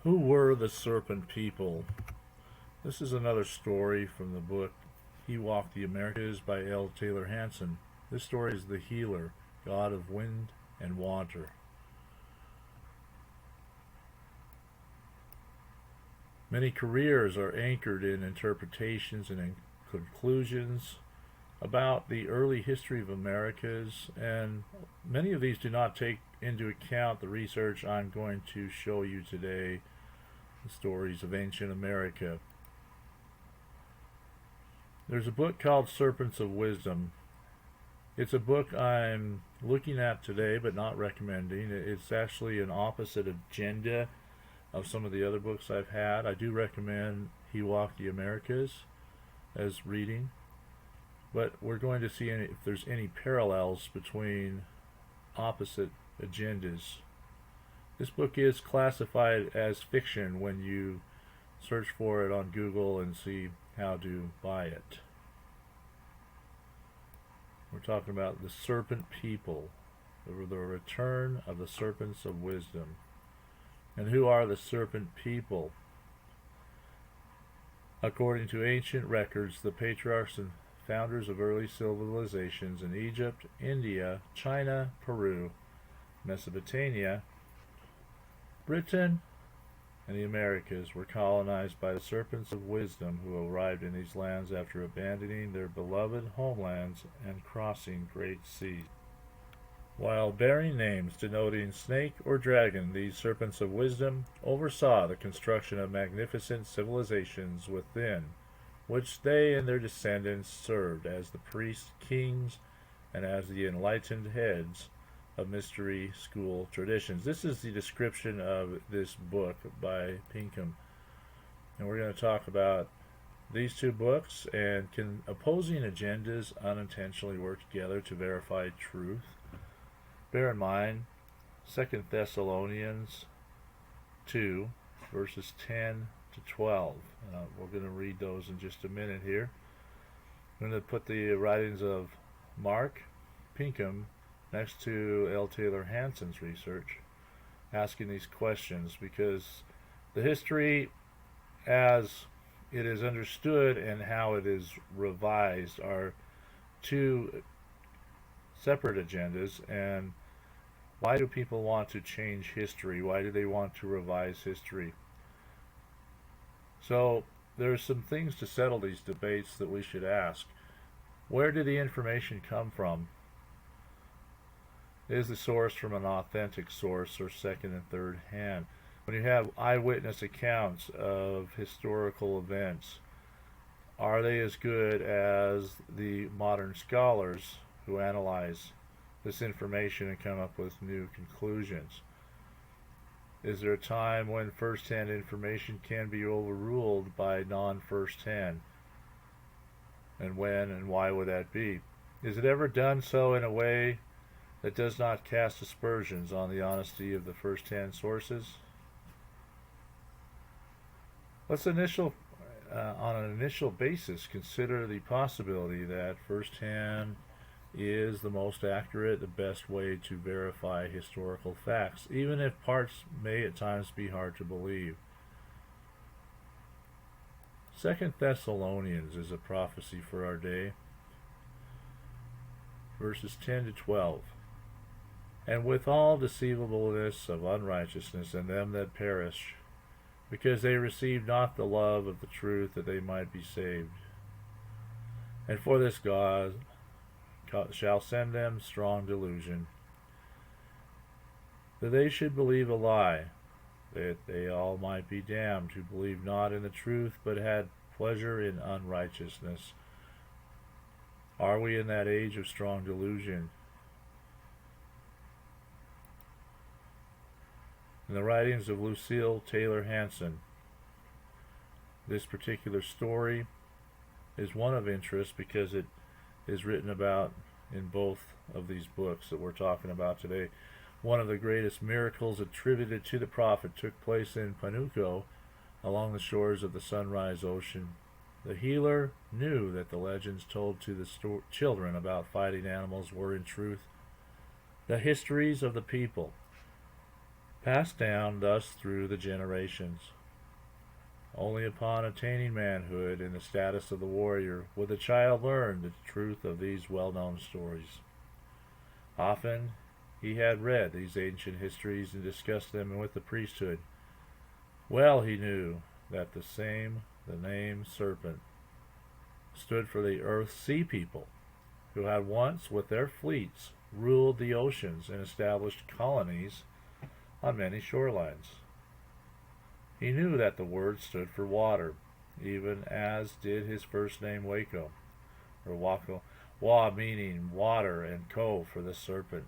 Who were the Serpent People? This is another story from the book He Walked the Americas by L. Taylor Hansen. This story is the healer, god of wind and water. Many careers are anchored in interpretations and in conclusions about the early history of Americas, and many of these do not take into account the research I'm going to show you today, the stories of ancient America. There's a book called Serpents of Wisdom. It's a book I'm looking at today but not recommending. It's actually an opposite agenda of some of the other books I've had. I do recommend He Walked the Americas as reading, but we're going to see if there's any parallels between opposite agendas. This book is classified as fiction when you search for it on Google and see how to buy it. We're talking about the Serpent People, the return of the Serpents of Wisdom. And who are the Serpent People? According to ancient records, the patriarchs and founders of early civilizations in Egypt, India, China, Peru, Mesopotamia, Britain, and the Americas were colonized by the Serpents of Wisdom, who arrived in these lands after abandoning their beloved homelands and crossing great seas. While bearing names denoting snake or dragon, these Serpents of Wisdom oversaw the construction of magnificent civilizations within which they and their descendants served as the priests, kings, and as the enlightened heads of mystery school traditions. This is the description of this book by Pinkin. And we're going to talk about these two books, and can opposing agendas unintentionally work together to verify truth? Bear in mind 2 Thessalonians 2, verses 10 to 12. We're going to read those in just a minute here. I'm going to put the writings of Mark Pinkin next to L. Taylor Hansen's research, asking these questions, because the history as it is understood and how it is revised are two separate agendas. And why do people want to change history? Why do they want to revise history? So there's some things to settle these debates that we should ask. Where did the information come from? Is the source from an authentic source or second and third hand? When you have eyewitness accounts of historical events, are they as good as the modern scholars who analyze this information and come up with new conclusions? Is there a time when first-hand information can be overruled by non-first-hand? And when and why would that be? Is it ever done so in a way that does not cast aspersions on the honesty of the first-hand sources? Let's on an initial basis consider the possibility that first-hand is the most accurate, the best way to verify historical facts, even if parts may at times be hard to believe. 2 Thessalonians is a prophecy for our day, verses 10 to 12. And with all deceivableness of unrighteousness in them that perish, because they received not the love of the truth, that they might be saved. And for this God shall send them strong delusion, that they should believe a lie, that they all might be damned, who believed not in the truth, but had pleasure in unrighteousness. Are we in that age of strong delusion? In the writings of Lucille Taylor Hansen, this particular story is one of interest because it is written about in both of these books that we're talking about today. One of the greatest miracles attributed to the prophet took place in Panuco, along the shores of the Sunrise Ocean. The healer knew that the legends told to the children about fighting animals were in truth the histories of the people. passed down thus through the generations. Only upon attaining manhood and the status of the warrior would the child learn the truth of these well-known stories. Often he had read these ancient histories and discussed them with the priesthood. Well he knew that the name serpent, stood for the Earth-Sea people, who had once, with their fleets, ruled the oceans and established colonies on many shorelines. He knew that the word stood for water, even as did his first name Waco, or Wako, Wa meaning water and Ko for the serpent.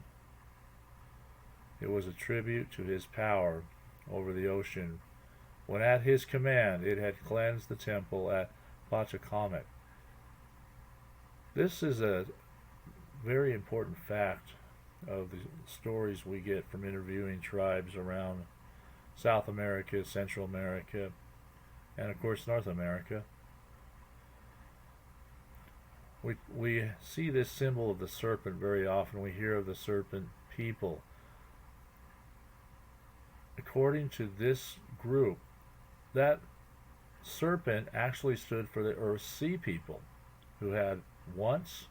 It was a tribute to his power over the ocean, when at his command it had cleansed the temple at Pachacamac. This is a very important fact of the stories we get from interviewing tribes around South America, Central America, and of course North America. We see this symbol of the serpent very often. We hear of the serpent people. According to this group, that serpent actually stood for the Earth-Sea people, who had once,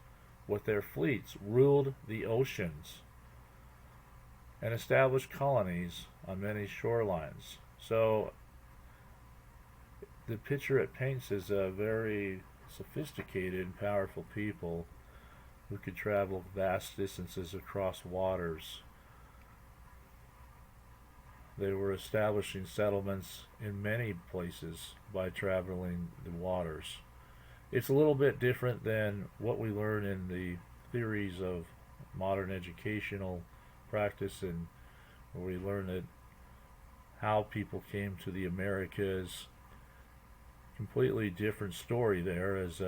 with their fleets, ruled the oceans and established colonies on many shorelines. So the picture it paints is a very sophisticated and powerful people who could travel vast distances across waters. They were establishing settlements in many places by traveling the waters. It's a little bit different than what we learn in the theories of modern educational practice, and where we learn that how people came to the Americas. Completely different story there, as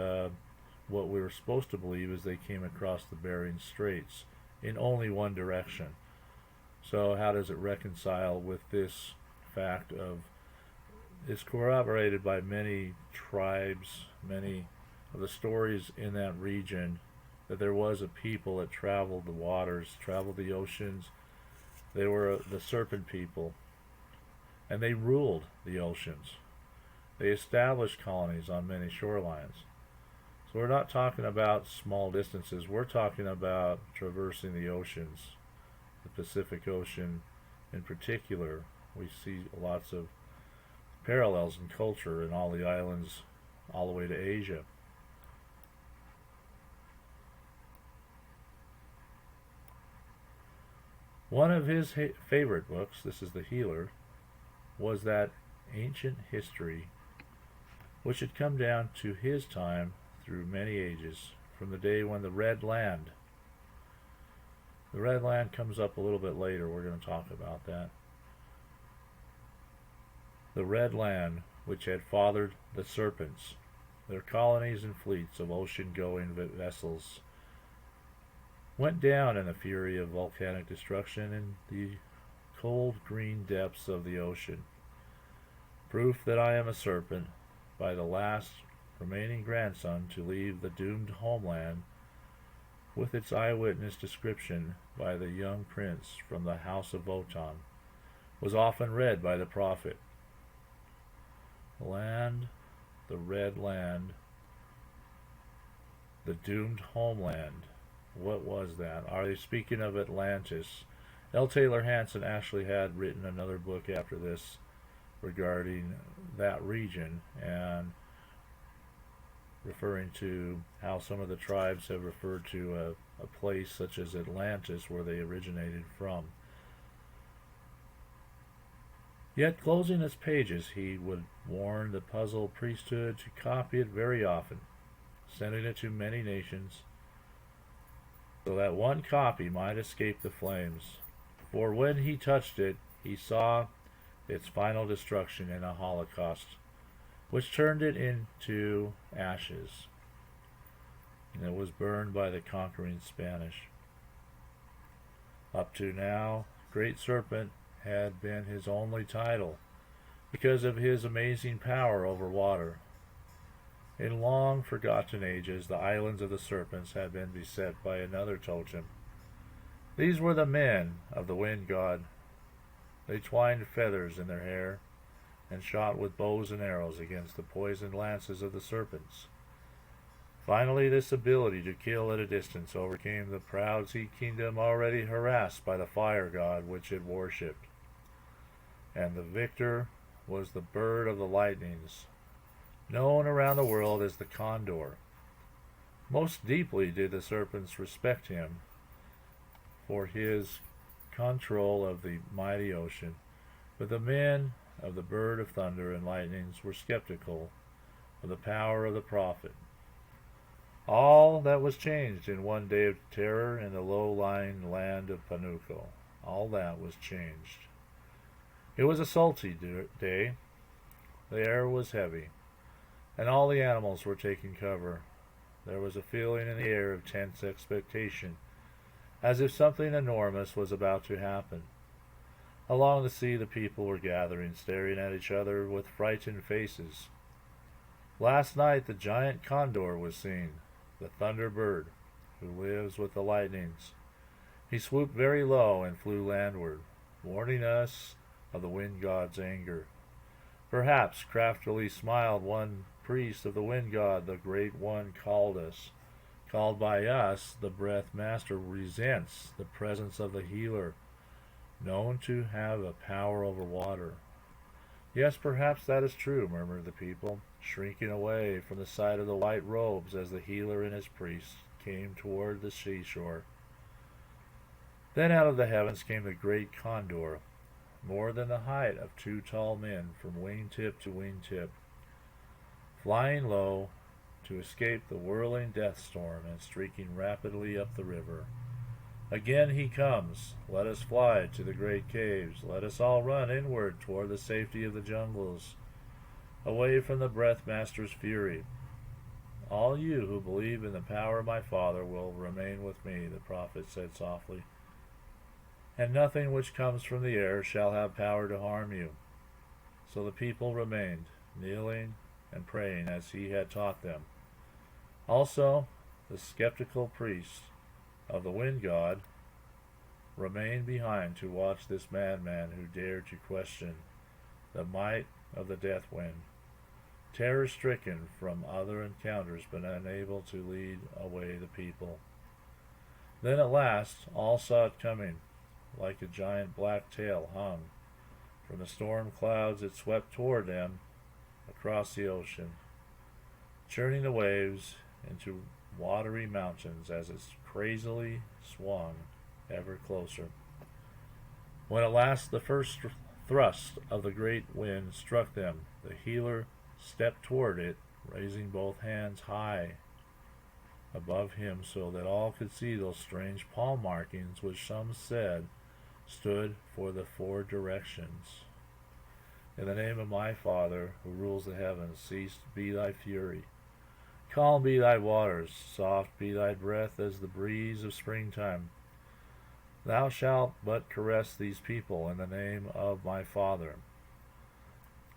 what we were supposed to believe is they came across the Bering Straits in only one direction. So how does it reconcile with this fact of, it's corroborated by many tribes, many of the stories in that region, that there was a people that traveled the waters, traveled the oceans. They were the Serpent People, and they ruled the oceans. They established colonies on many shorelines. So we're not talking about small distances. We're talking about traversing the oceans, the Pacific Ocean in particular. We see lots of parallels in culture in all the islands all the way to Asia. One of his favorite books, this is The Healer, was that ancient history which had come down to his time through many ages, from the day when the Red Land comes up a little bit later. We're going to talk about that. The Red Land, which had fathered the serpents, their colonies and fleets of ocean-going vessels, went down in the fury of volcanic destruction in the cold green depths of the ocean. Proof that I am a serpent, by the last remaining grandson to leave the doomed homeland, with its eyewitness description by the young prince from the house of Wotan, was often read by the prophet. Land, the Red Land, the doomed homeland. What was that? Are they speaking of Atlantis? L. Taylor Hansen actually had written another book after this regarding that region, and referring to how some of the tribes have referred to a place such as Atlantis where they originated from. Yet, closing its pages, he would warn the puzzled priesthood to copy it very often, sending it to many nations, so that one copy might escape the flames. For when he touched it, he saw its final destruction in a holocaust, which turned it into ashes, and it was burned by the conquering Spanish. Up to now, Great Serpent had been his only title, because of his amazing power over water. In long forgotten ages, the islands of the serpents had been beset by another totem. These were the men of the wind god, They twined feathers in their hair and shot with bows and arrows against the poisoned lances of the serpents. Finally, this ability to kill at a distance overcame the proud sea kingdom already harassed by the fire god which it worshipped. And the victor was the bird of the lightnings, known around the world as the Condor. Most deeply did the serpents respect him for his control of the mighty ocean, but the men of the bird of thunder and lightnings were skeptical of the power of the prophet. All that was changed in one day of terror in the low-lying land of Panuco. All that was changed. It was a sultry day. The air was heavy, and all the animals were taking cover. There was a feeling in the air of tense expectation, as if something enormous was about to happen. Along the sea the people were gathering, staring at each other with frightened faces. Last night the giant condor was seen, the thunder bird, who lives with the lightnings. He swooped very low and flew landward, warning us of the wind god's anger. Perhaps craftily smiled one priest of the wind god, the great one called by us, the breath master resents the presence of the healer, known to have a power over water. Yes, perhaps that is true, murmured the people, shrinking away from the sight of the white robes as the healer and his priests came toward the seashore. Then out of the heavens came the great condor, more than the height of 2 tall men from wingtip to wingtip, flying low to escape the whirling death storm and streaking rapidly up the river. Again he comes. Let us fly to the great caves. Let us all run inward toward the safety of the jungles, away from the breath master's fury. All you who believe in the power of my Father will remain with me, the prophet said softly, and nothing which comes from the air shall have power to harm you. So the people remained, kneeling and praying as he had taught them. Also, the skeptical priests of the wind god remained behind to watch this madman who dared to question the might of the death wind, terror-stricken from other encounters but unable to lead away the people. Then at last all saw it coming. Like a giant black tail hung from the storm clouds, it swept toward them across the ocean, churning the waves into watery mountains as it crazily swung ever closer. When at last the first thrust of the great wind struck them, the healer stepped toward it, raising both hands high above him so that all could see those strange palm markings which some said stood for the 4 directions. In the name of my Father, who rules the heavens, cease be thy fury. Calm be thy waters, soft be thy breath as the breeze of springtime. Thou shalt but caress these people in the name of my Father.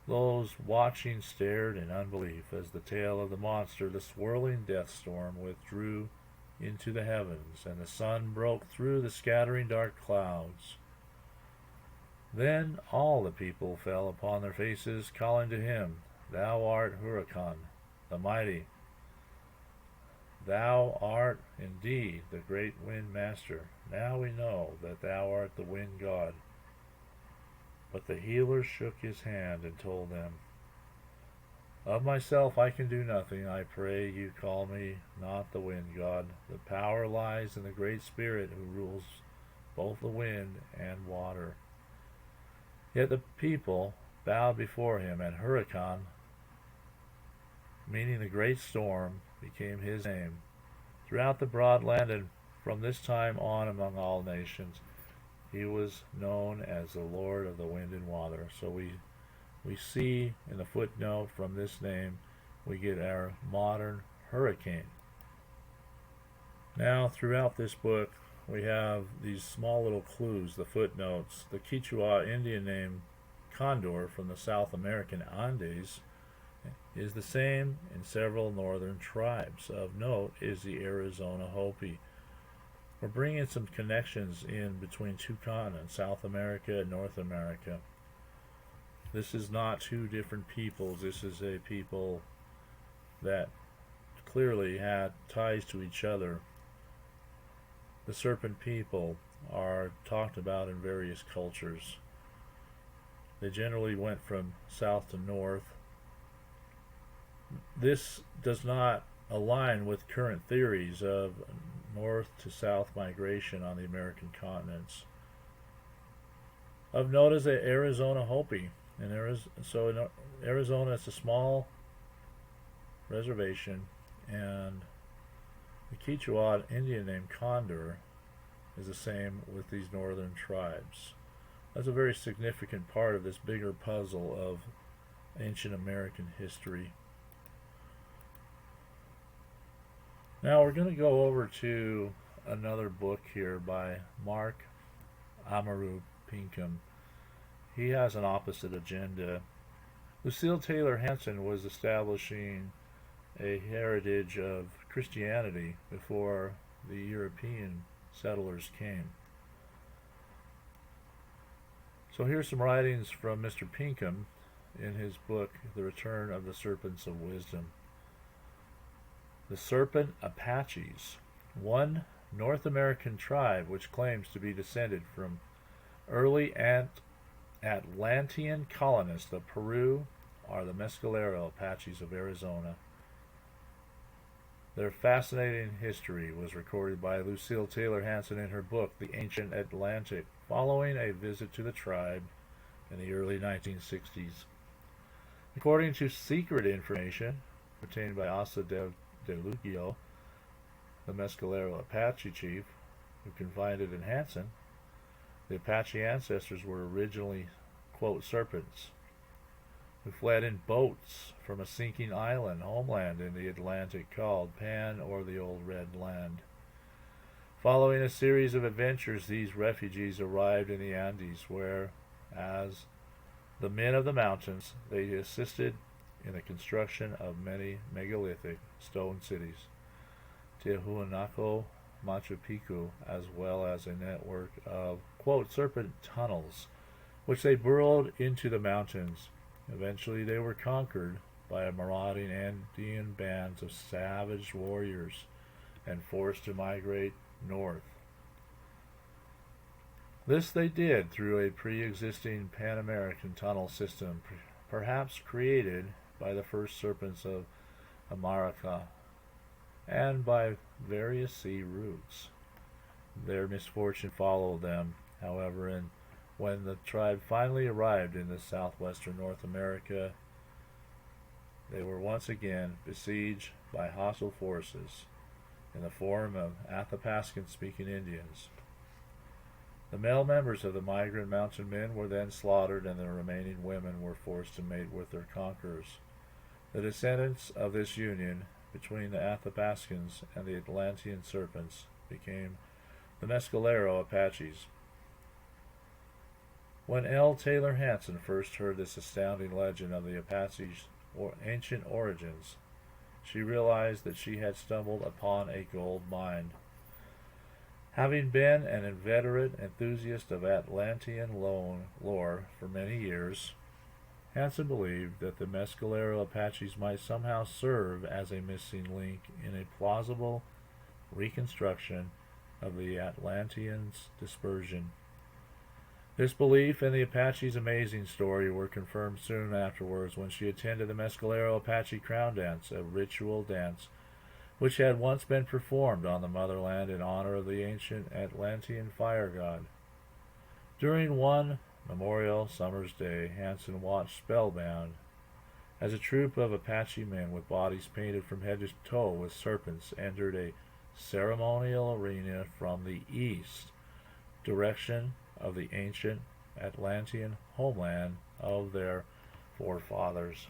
Those watching stared in unbelief as the tail of the monster, the swirling death storm, withdrew into the heavens, and the sun broke through the scattering dark clouds. Then all the people fell upon their faces, calling to him, Thou art Hurakan, the mighty. Thou art indeed the great wind master. Now we know that thou art the wind god. But the healer shook his hand and told them, Of myself I can do nothing. I pray you call me not the wind god. The power lies in the great spirit who rules both the wind and water. Yet the people bowed before him, and Hurakan, meaning the great storm, became his name. Throughout the broad land and from this time on among all nations, he was known as the Lord of the wind and water. So we see in the footnote from this name we get our modern hurricane. Now throughout this book we have these small little clues, the footnotes. The Quichua Indian name Condor from the South American Andes is the same in several northern tribes. Of note is the Arizona Hopi, we're bringing some connections in between two continents, South America and North America. This is not two different peoples. This is a people that clearly had ties to each other. The Serpent People are talked about in various cultures. They generally went from south to north. This does not align with current theories of north to south migration on the American continents. Of note is the Arizona Hopi. In Arizona, it's a small reservation, and the Quechua Indian name Condor is the same with these northern tribes. That's a very significant part of this bigger puzzle of ancient American history. Now we're going to go over to another book here by Mark Amaru Pinkin. He has an opposite agenda. Lucille Taylor Hansen was establishing a heritage of Christianity before the European settlers came. So here's some writings from Mr. Pinkin in his book, The Return of the Serpents of Wisdom. The Serpent Apaches, one North American tribe which claims to be descended from early Atlantean colonists of Peru, are the Mescalero Apaches of Arizona. Their fascinating history was recorded by Lucille Taylor Hansen in her book, The Ancient Atlantic, following a visit to the tribe in the early 1960s. According to secret information obtained by Asa de Lugio, the Mescalero Apache chief, who confided in Hansen, the Apache ancestors were originally, quote, serpents, who fled in boats from a sinking island, homeland in the Atlantic called Pan, or the Old Red Land. Following a series of adventures, these refugees arrived in the Andes, where, as the men of the mountains, they assisted in the construction of many megalithic stone cities, Tiahuanaco, Machu Picchu, as well as a network of, quote, serpent tunnels, which they burrowed into the mountains. Eventually they were conquered by marauding Andean bands of savage warriors and forced to migrate north. This they did through a pre-existing Pan-American tunnel system, perhaps created by the first serpents of Amaru, and by various sea routes. Their misfortune followed them, however, and when the tribe finally arrived in the southwestern North America, they were once again besieged by hostile forces in the form of Athabascan-speaking Indians. The male members of the migrant mountain men were then slaughtered, and the remaining women were forced to mate with their conquerors. The descendants of this union between the Athabascans and the Atlantean serpents became the Mescalero Apaches. When L. Taylor Hansen first heard this astounding legend of the Apaches' ancient origins, she realized that she had stumbled upon a gold mine. Having been an inveterate enthusiast of Atlantean lore for many years, Hansen believed that the Mescalero Apaches might somehow serve as a missing link in a plausible reconstruction of the Atlanteans' dispersion. This belief and the Apaches' amazing story were confirmed soon afterwards when she attended the Mescalero Apache crown dance, a ritual dance which had once been performed on the motherland in honor of the ancient Atlantean fire god. During one memorial summer's day, Hansen watched spellbound as a troop of Apache men with bodies painted from head to toe with serpents entered a ceremonial arena from the east direction of the ancient Atlantean homeland of their forefathers.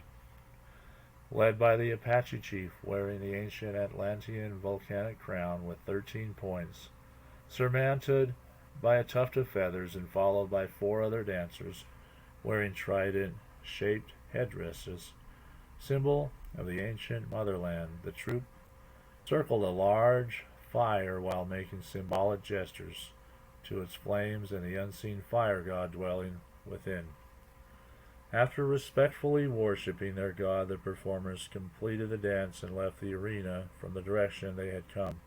Led by the Apache chief wearing the ancient Atlantean volcanic crown with 13 points, surmounted by a tuft of feathers, and followed by 4 other dancers wearing trident-shaped headdresses, symbol of the ancient motherland, the troop circled a large fire while making symbolic gestures to its flames and the unseen fire god dwelling within. After respectfully worshipping their god, the performers completed the dance and left the arena from the direction they had come.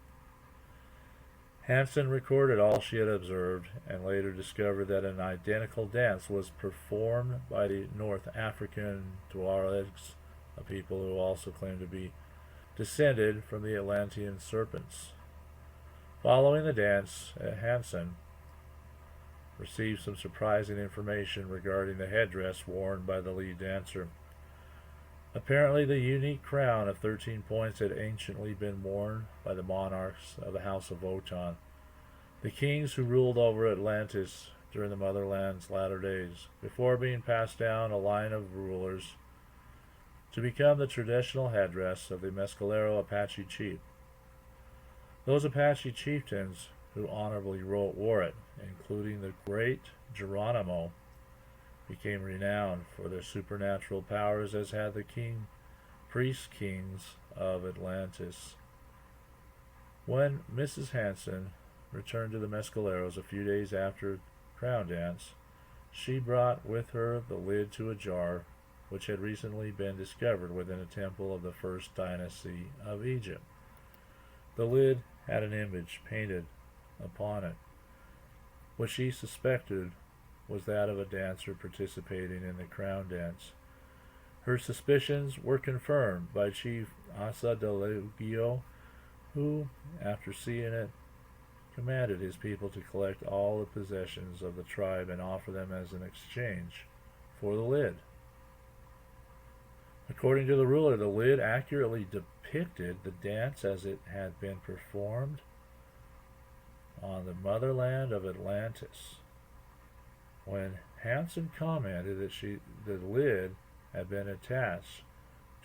Hansen recorded all she had observed and later discovered that an identical dance was performed by the North African Tuaregs, a people who also claimed to be descended from the Atlantean serpents. Following the dance, Hansen received some surprising information regarding the headdress worn by the lead dancer. Apparently, the unique crown of 13 points had anciently been worn by the monarchs of the House of Wotan, the kings who ruled over Atlantis during the Motherland's latter days, before being passed down a line of rulers to become the traditional headdress of the Mescalero Apache chief. Those Apache chieftains who honorably wore it, including the great Geronimo, became renowned for their supernatural powers, as had the priest kings of Atlantis. When Mrs. Hansen returned to the Mescaleros a few days after crown dance, she brought with her the lid to a jar which had recently been discovered within a temple of the first dynasty of Egypt. The lid had an image painted upon it, which she suspected was that of a dancer participating in the crown dance. Her suspicions were confirmed by Chief Asa Delegio, who, after seeing it, commanded his people to collect all the possessions of the tribe and offer them as an exchange for the lid. According to the ruler, the lid accurately depicted the dance as it had been performed on the motherland of Atlantis. When Hansen commented that the lid had been attached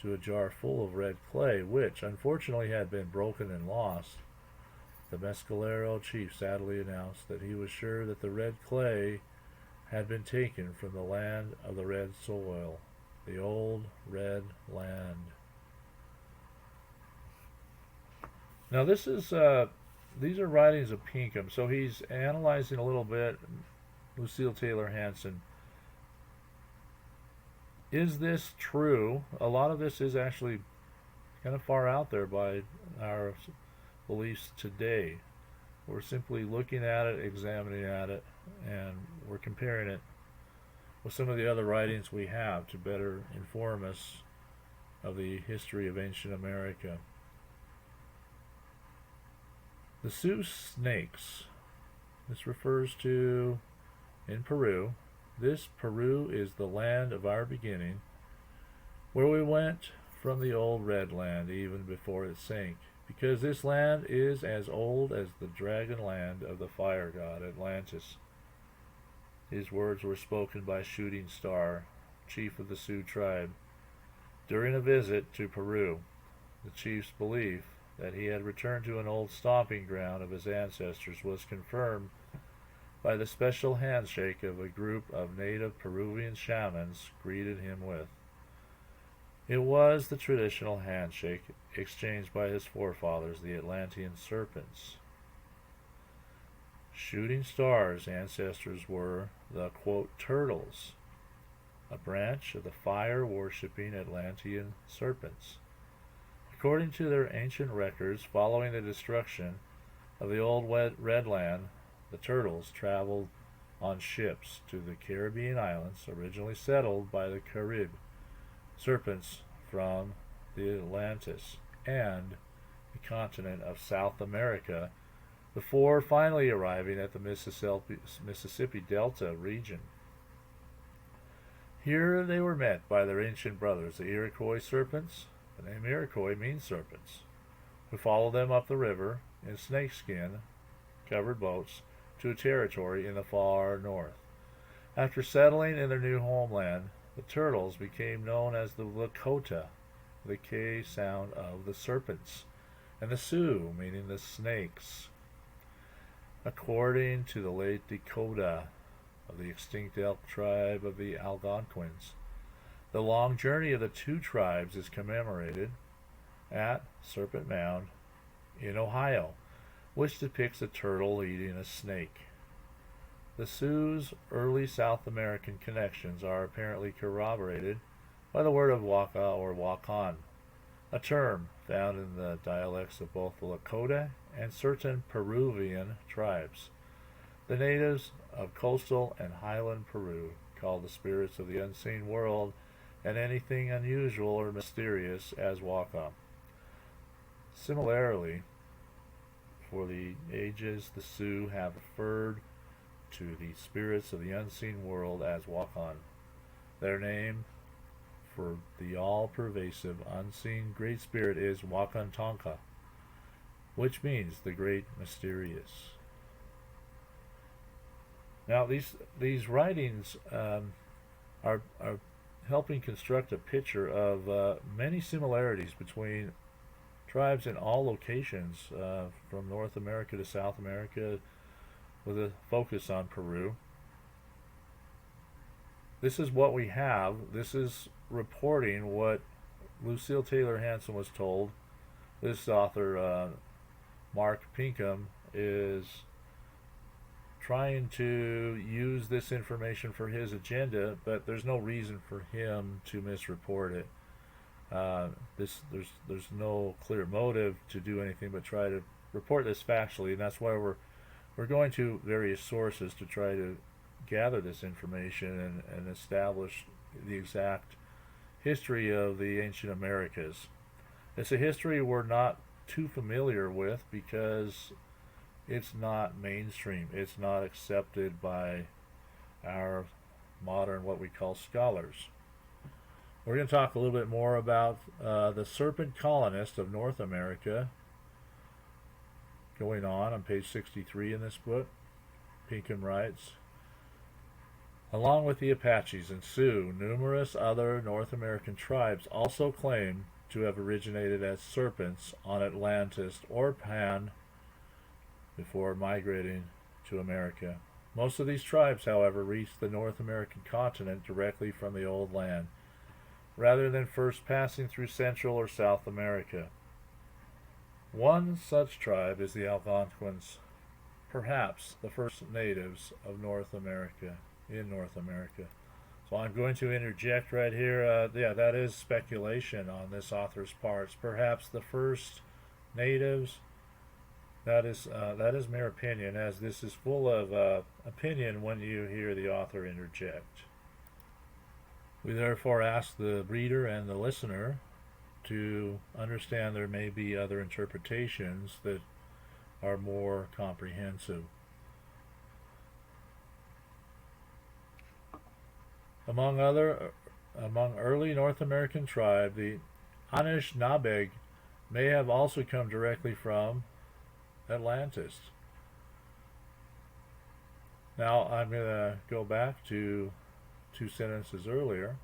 to a jar full of red clay, which unfortunately had been broken and lost, the Mescalero chief sadly announced that he was sure that the red clay had been taken from the land of the red soil, the old red land. Now this is these are writings of Pinkin, so he's analyzing a little bit. Lucille Taylor Hansen. Is this true? A lot of this is actually kind of far out there by our beliefs today. We're simply looking at it, examining at it, and we're comparing it with some of the other writings we have to better inform us of the history of ancient America. The Sioux snakes. This refers to in Peru. This Peru is the land of our beginning, where we went from the old red land even before it sank, because this land is as old as the dragon land of the fire god Atlantis. These words were spoken by Shooting Star, chief of the Sioux tribe, during a visit to Peru. The chief's belief that he had returned to an old stomping ground of his ancestors was confirmed by the special handshake of a group of native Peruvian shamans greeted him with. It was the traditional handshake exchanged by his forefathers, the Atlantean serpents. Shooting Star's ancestors were the, quote, turtles, a branch of the fire-worshipping Atlantean serpents. According to their ancient records, following the destruction of the old red land, the turtles traveled on ships to the Caribbean islands, originally settled by the Carib serpents from the Atlantis and the continent of South America, before finally arriving at the Mississippi Delta region. Here they were met by their ancient brothers, the Iroquois serpents. The name Iroquois means serpents, who followed them up the river in snakeskin-covered boats to a territory in the far north. After settling in their new homeland, the turtles became known as the Lakota, the K sound of the serpents, and the Sioux, meaning the snakes. According to the late Dakota of the extinct elk tribe of the Algonquins, the long journey of the two tribes is commemorated at Serpent Mound in Ohio. which depicts a turtle eating a snake. The Sioux's early South American connections are apparently corroborated by the word of waka or wakan, a term found in the dialects of both the Lakota and certain Peruvian tribes. The natives of coastal and highland Peru call the spirits of the unseen world and anything unusual or mysterious as waka. Similarly, for the ages, the Sioux have referred to the spirits of the unseen world as wakan. Their name for the all-pervasive, unseen Great Spirit is Wakantanka, which means the Great Mysterious. Now, these writings are helping construct a picture of many similarities between tribes in all locations, from North America to South America, with a focus on Peru. This is what we have. This is reporting what Lucille Taylor Hansen was told. This author, Mark Pinkin, is trying to use this information for his agenda, but there's no reason for him to misreport it. There's no clear motive to do anything but try to report this factually, and that's why we're going to various sources to try to gather this information and establish the exact history of the ancient Americas. It's a history we're not too familiar with because it's not mainstream. It's not accepted by our modern, what we call, scholars. We're going to talk a little bit more about the serpent colonists of North America going on page 63 in this book. Pinkin writes, along with the Apaches and Sioux, numerous other North American tribes also claim to have originated as serpents on Atlantis or Pan before migrating to America. Most of these tribes, however, reached the North American continent directly from the old land, rather than first passing through Central or South America. One such tribe is the Algonquins, perhaps the first natives of North America, in North America. So I'm going to interject right here. That is speculation on this author's parts. Perhaps the first natives. That is mere opinion, as this is full of opinion when you hear the author interject. We therefore ask the reader and the listener to understand there may be other interpretations that are more comprehensive. Among early North American tribes, the Anishinaabe may have also come directly from Atlantis. Now I'm going to go back to 2 sentences earlier.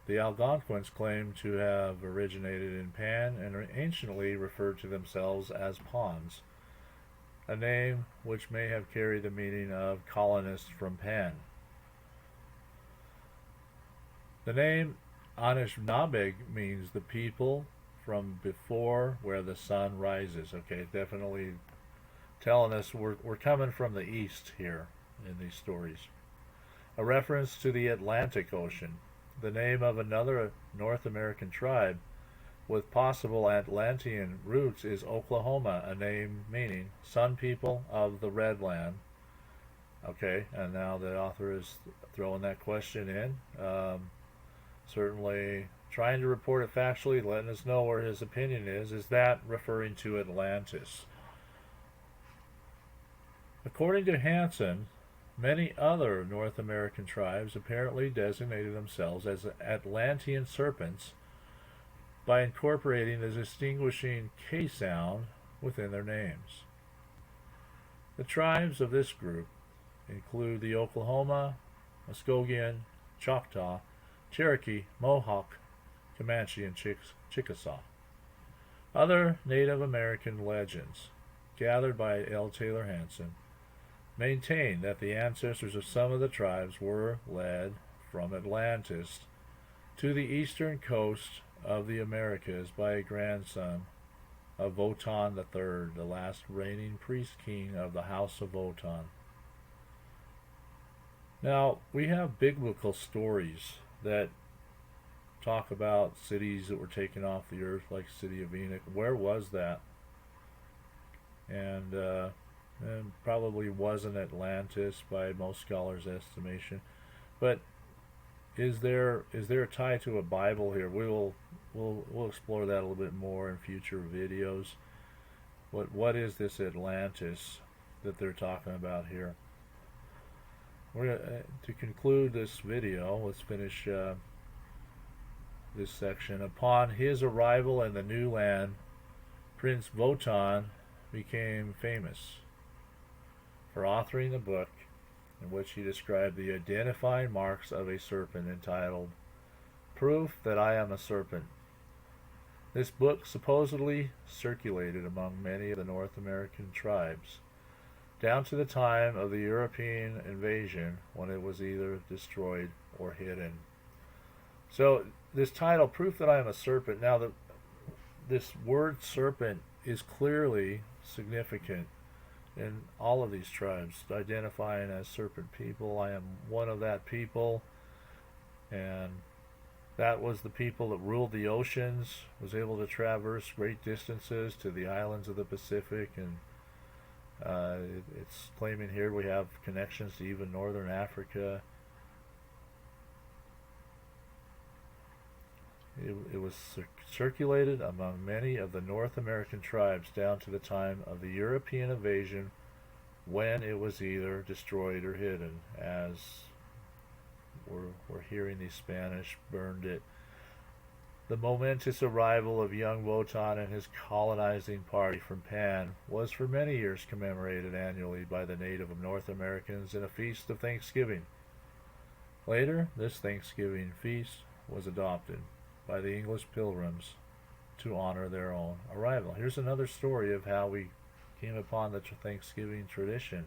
The Algonquins claim to have originated in Pan and anciently referred to themselves as Pawns, a name which may have carried the meaning of colonists from Pan. The name Anishinaabe means the people from before where the sun rises. Okay, definitely telling us we're coming from the east here in these stories. A reference to the Atlantic Ocean. The name of another North American tribe with possible Atlantean roots is Oklahoma, a name meaning Sun People of the Red Land. Okay, and now the author is throwing that question in. Certainly trying to report it factually, letting us know where his opinion is. Is that referring to Atlantis? According to Hansen, many other North American tribes apparently designated themselves as Atlantean serpents by incorporating the distinguishing K sound within their names. The tribes of this group include the Oklahoma, Muskogean, Choctaw, Cherokee, Mohawk, Comanche, and Chickasaw. Other Native American legends, gathered by L. Taylor Hansen, maintain that the ancestors of some of the tribes were led from Atlantis to the eastern coast of the Americas by a grandson of Wotan III, the last reigning priest king of the House of Wotan. Now, we have biblical stories that talk about cities that were taken off the earth, like the city of Enoch. Where was that? And probably wasn't Atlantis by most scholars' estimation. But is there a tie to a Bible here? We'll explore that a little bit more in future videos. What is this Atlantis that they're talking about here? We're gonna, to conclude this video, let's finish this section. Upon his arrival in the new land, Prince Wotan became famous for authoring a book in which he described the identifying marks of a serpent, entitled Proof That I Am a Serpent. This book supposedly circulated among many of the North American tribes down to the time of the European invasion, when it was either destroyed or hidden. So this title, Proof That I Am a Serpent, now this word serpent is clearly significant in all of these tribes, identifying as Serpent People. I am one of that people, and that was the people that ruled the oceans, was able to traverse great distances to the islands of the Pacific, and it's claiming here we have connections to even northern Africa. It was circulated among many of the North American tribes down to the time of the European invasion, when it was either destroyed or hidden, as we're hearing the Spanish burned it. The momentous arrival of young Wotan and his colonizing party from Pan was for many years commemorated annually by the native North Americans in a feast of Thanksgiving. Later, this Thanksgiving feast was adopted by the English pilgrims to honor their own arrival. Here's another story of how we came upon the Thanksgiving tradition.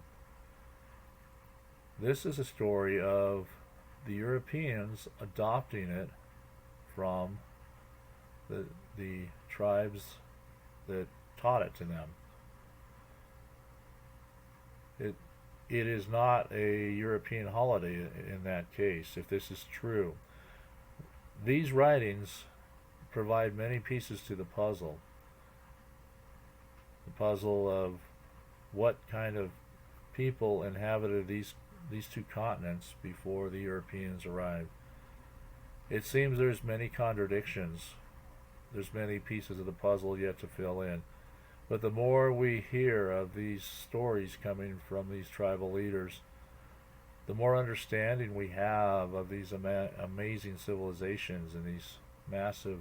This is a story of the Europeans adopting it from the tribes that taught it to them. It is not a European holiday in that case, if this is true. These writings provide many pieces to the puzzle. The puzzle of what kind of people inhabited these two continents before the Europeans arrived. It seems there's many contradictions. There's many pieces of the puzzle yet to fill in. But the more we hear of these stories coming from these tribal leaders, the more understanding we have of these amazing civilizations and these massive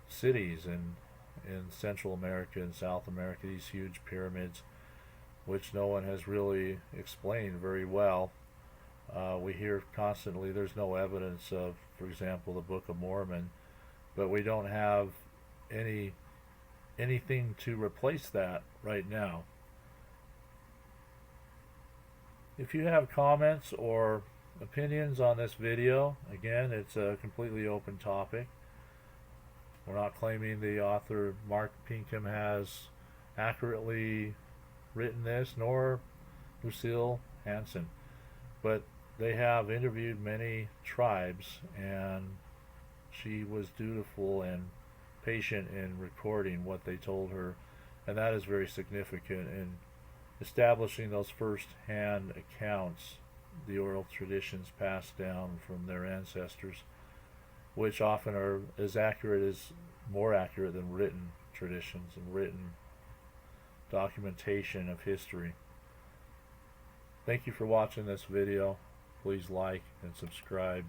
cities in Central America and South America, these huge pyramids, which no one has really explained very well. We hear constantly there's no evidence of, for example, the Book of Mormon, but we don't have anything to replace that right now. If you have comments or opinions on this video, again, it's a completely open topic. We're not claiming the author Mark Pinkin has accurately written this, nor Taylor Hansen, but they have interviewed many tribes, and she was dutiful and patient in recording what they told her, and that is very significant in establishing those first-hand accounts, the oral traditions passed down from their ancestors, which often are more accurate than written traditions and written documentation of history. Thank you for watching this video. Please like and subscribe.